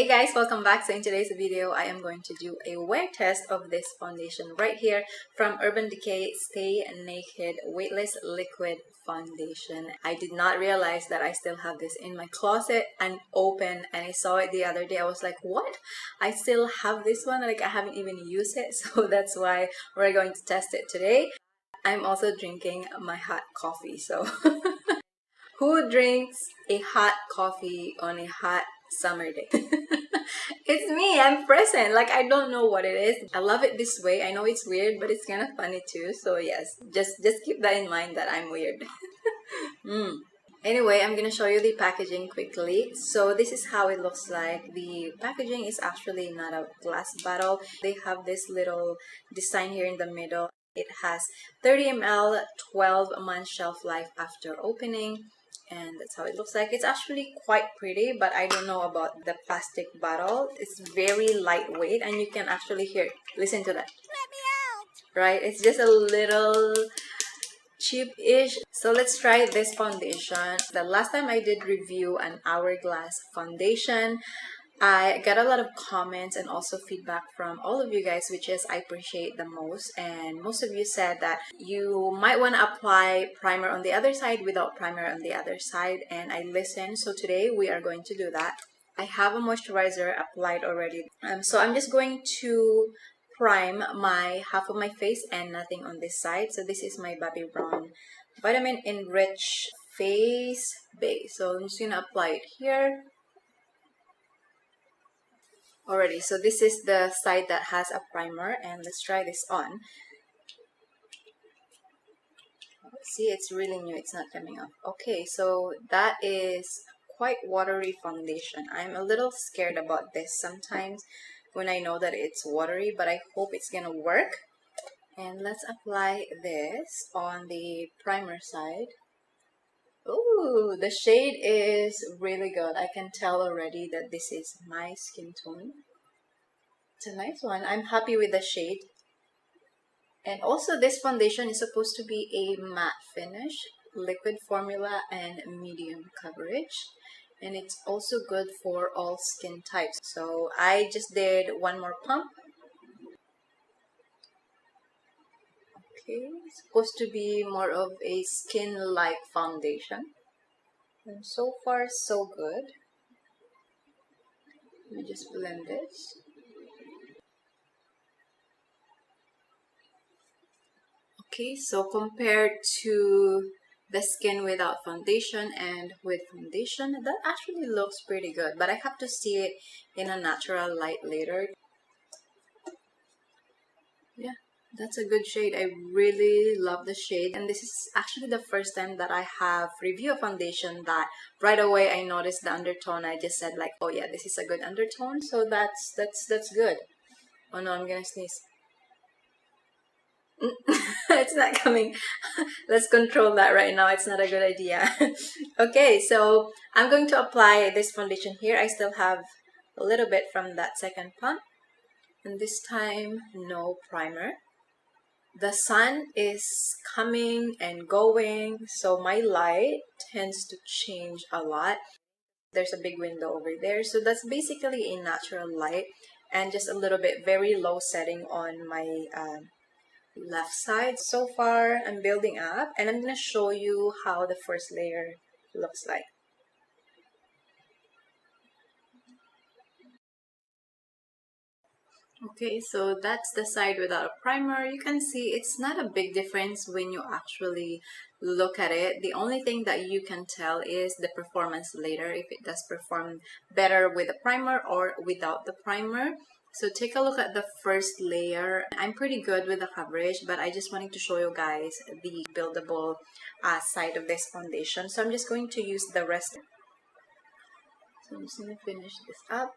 Hey guys, welcome back. So in today's video, I am going to do a wear test of this foundation right here from Urban Decay Stay Naked Weightless Liquid Foundation. I did not realize that I still have this in my closet unopened, and I saw it the other day. I was like, what? I still have this one? Like, I haven't even used it. So that's why we're going to test it today. I'm also drinking my hot coffee. So who drinks a hot coffee on a hot summer day? It's me. I'm present. Like, I don't know what it is. I love it this way. I know it's weird, but it's kind of funny too. So yes, just keep that in mind that I'm weird. Anyway, I'm gonna show you the packaging quickly. So this is how it looks like. The packaging is actually not a glass bottle. They have this little design here in the middle. It has 30 ml, 12-month shelf life after opening. And that's how it looks like. It's actually quite pretty, but I don't know about the plastic bottle. It's very lightweight, and you can actually hear it. Listen to that. Let me out! Right? It's just a little cheap-ish. So let's try this foundation. The last time I did review an Hourglass foundation, I got a lot of comments and also feedback from all of you guys, which is I appreciate the most. And most of you said that you might want to apply primer on the other side without primer on the other side, and I listened. So today we are going to do that. I have a moisturizer applied already. So I'm just going to prime my half of my face and nothing on this side. So this is my Bobbi Brown Vitamin Enrich Face Base. So I'm just going to apply it here already. So this is the side that has a primer, and let's try this on. See, it's really new. It's not coming off. Okay, so that is quite watery foundation. I'm a little scared about this sometimes when I know that it's watery, but I hope it's gonna work. And let's apply this on the primer side. Ooh, the shade is really good. I can tell already that this is my skin tone. It's a nice one. I'm happy with the shade. And also this foundation is supposed to be a matte finish, liquid formula, and medium coverage. And it's also good for all skin types. So I just did one more pump. Okay, it's supposed to be more of a skin-like foundation. And so far, so good. Let me just blend this. Okay, so compared to the skin without foundation and with foundation, that actually looks pretty good, but I have to see it in a natural light later. Yeah, that's a good shade. I really love the shade, and this is actually the first time that I have reviewed a foundation that right away I noticed the undertone. I just said like, oh yeah, this is a good undertone, so that's good. Oh no, I'm gonna sneeze. It's not coming. Let's control that right now. It's not a good idea. Okay, so I'm going to apply this foundation here. I still have a little bit from that second pump, and this time no primer. The sun is coming and going, so my light tends to change a lot. There's a big window over there, so that's basically a natural light, and just a little bit very low setting on my left side. So far I'm building up, and I'm gonna show you how the first layer looks like. Okay, so that's the side without a primer. You can see it's not a big difference when you actually look at it. The only thing that you can tell is the performance later, if it does perform better with a primer or without the primer. So take a look at the first layer. I'm pretty good with the coverage, but I just wanted to show you guys the buildable side of this foundation. So I'm just going to use the rest. So I'm just going to finish this up.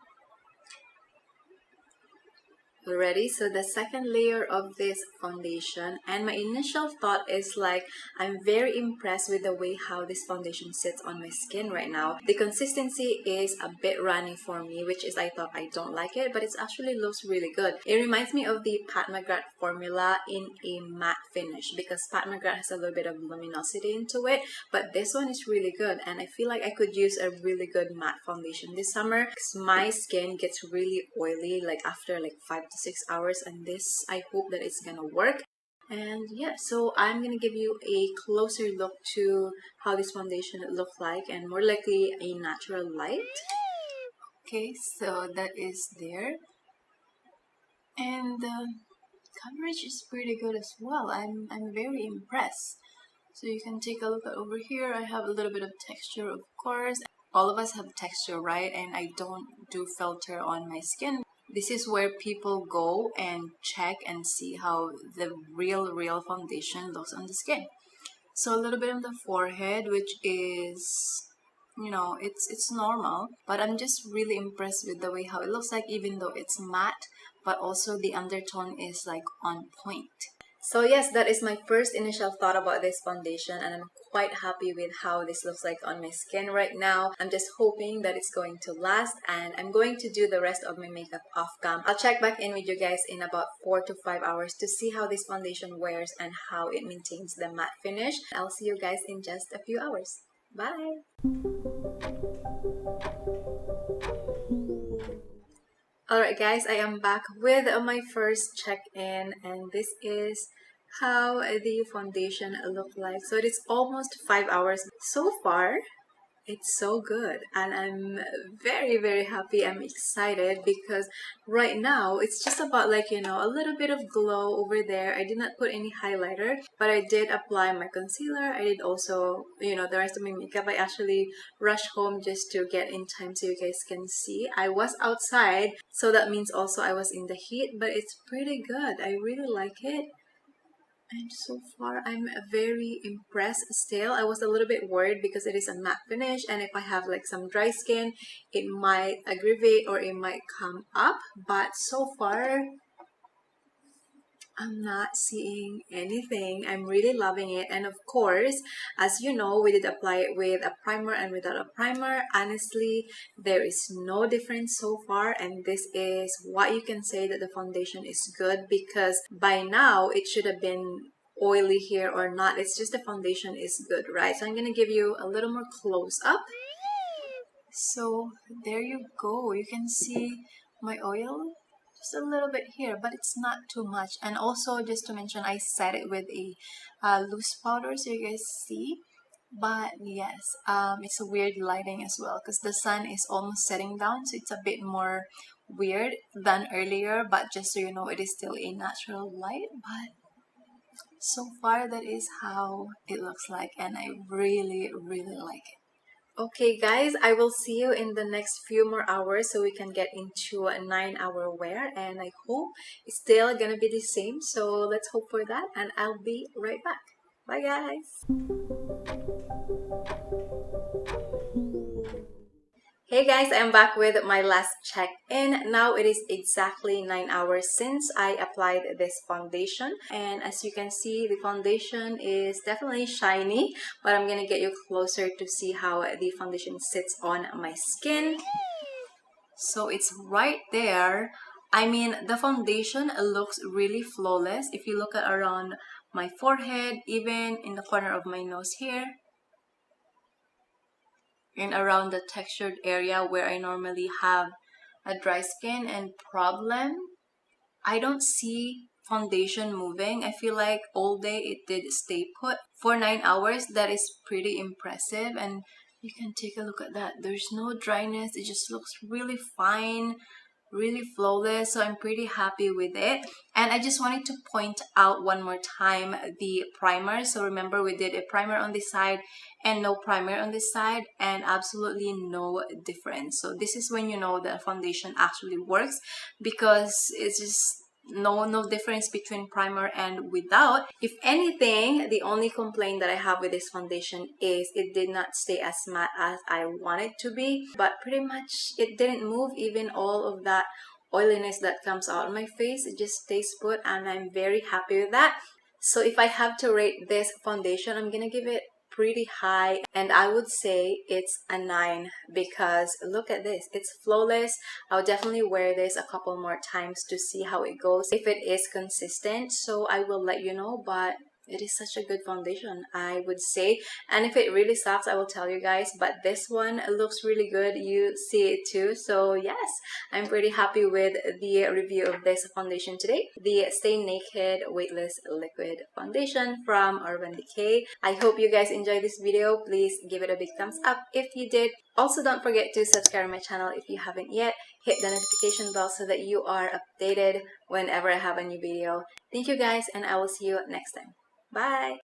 Already, so the second layer of this foundation, and my initial thought is like I'm very impressed with the way how this foundation sits on my skin right now. The consistency is a bit runny for me, which is I thought I don't like it, but it actually looks really good. It reminds me of the Pat McGrath formula in a matte finish, because Pat McGrath has a little bit of luminosity into it, but this one is really good, and I feel like I could use a really good matte foundation this summer because my skin gets really oily like after like 5 to 6 hours, and this, I hope that it's gonna work. And yeah, so I'm gonna give you a closer look to how this foundation looks like, and more likely a natural light. Okay, so that is there, and the coverage is pretty good as well. I'm very impressed. So you can take a look at over here. I have a little bit of texture, of course. All of us have texture, right? And I don't do filter on my skin. This is where people go and check and see how the real foundation looks on the skin. So a little bit on the forehead, which is, you know, it's normal, but I'm just really impressed with the way how it looks like, even though it's matte, but also the undertone is like on point. So yes, that is my first initial thought about this foundation, and I'm quite happy with how this looks like on my skin right now. I'm just hoping that it's going to last, and I'm going to do the rest of my makeup off cam. I'll check back in with you guys in about 4 to 5 hours to see how this foundation wears and how it maintains the matte finish. I'll see you guys in just a few hours. Bye! Alright guys, I am back with my first check-in, and this is how the foundation look like. So it is almost 5 hours so far. It's so good, and I'm very happy. I'm excited because right now it's just about like, you know, a little bit of glow over there. I did not put any highlighter, but I did apply my concealer. I did also, you know, the rest of my makeup. I actually rushed home just to get in time so you guys can see. I was outside, so that means also I was in the heat, but it's pretty good. I really like it. And so far, I'm very impressed still. I was a little bit worried because it is a matte finish, and if I have like some dry skin, it might aggravate or it might come up. But so far, I'm not seeing anything. I'm really loving it. And of course, as you know, we did apply it with a primer and without a primer. Honestly, there is no difference so far, and this is what you can say that the foundation is good, because by now it should have been oily here or not. It's just the foundation is good, right? So I'm gonna give you a little more close up. So there you go. You can see my oil just a little bit here, but it's not too much. And also, just to mention, I set it with a loose powder so you guys see. But yes, it's a weird lighting as well because the sun is almost setting down, so it's a bit more weird than earlier. But just so you know, it is still a natural light. But so far, that is how it looks like, and I really like it. Okay guys, I will see you in the next few more hours so we can get into a 9-hour wear, and I hope it's still gonna be the same, so let's hope for that, and I'll be right back. Bye guys! Hey guys, I'm back with my last check-in. Now it is exactly 9 hours since I applied this foundation, and as you can see, the foundation is definitely shiny, but I'm gonna get you closer to see how the foundation sits on my skin. So it's right there. I mean, the foundation looks really flawless. If you look at around my forehead, even in the corner of my nose here, and around the textured area where I normally have a dry skin and problem, I don't see foundation moving. I feel like all day it did stay put for 9 hours. That is pretty impressive, and you can take a look at that. There's no dryness. It just looks really fine, really flawless, so I'm pretty happy with it. And I just wanted to point out one more time the primer. So remember, we did a primer on this side and no primer on this side, and absolutely no difference. So this is when you know the foundation actually works, because it's just no difference between primer and without. If anything, the only complaint that I have with this foundation is it did not stay as matte as I want it to be, but pretty much it didn't move even all of that oiliness that comes out on my face. It just stays put, and I'm very happy with that. So if I have to rate this foundation, I'm gonna give it pretty high, and I would say it's a 9 because look at this, it's flawless. I'll definitely wear this a couple more times to see how it goes, if it is consistent, so I will let you know. But it is such a good foundation, I would say. And if it really sucks, I will tell you guys, but this one looks really good. You see it too. So yes, I'm pretty happy with the review of this foundation today, the Stay Naked Weightless Liquid Foundation from Urban Decay. I hope you guys enjoyed this video. Please give it a big thumbs up if you did. Also, don't forget to subscribe to my channel if you haven't yet. Hit the notification bell so that you are updated whenever I have a new video. Thank you guys, and I will see you next time. Bye!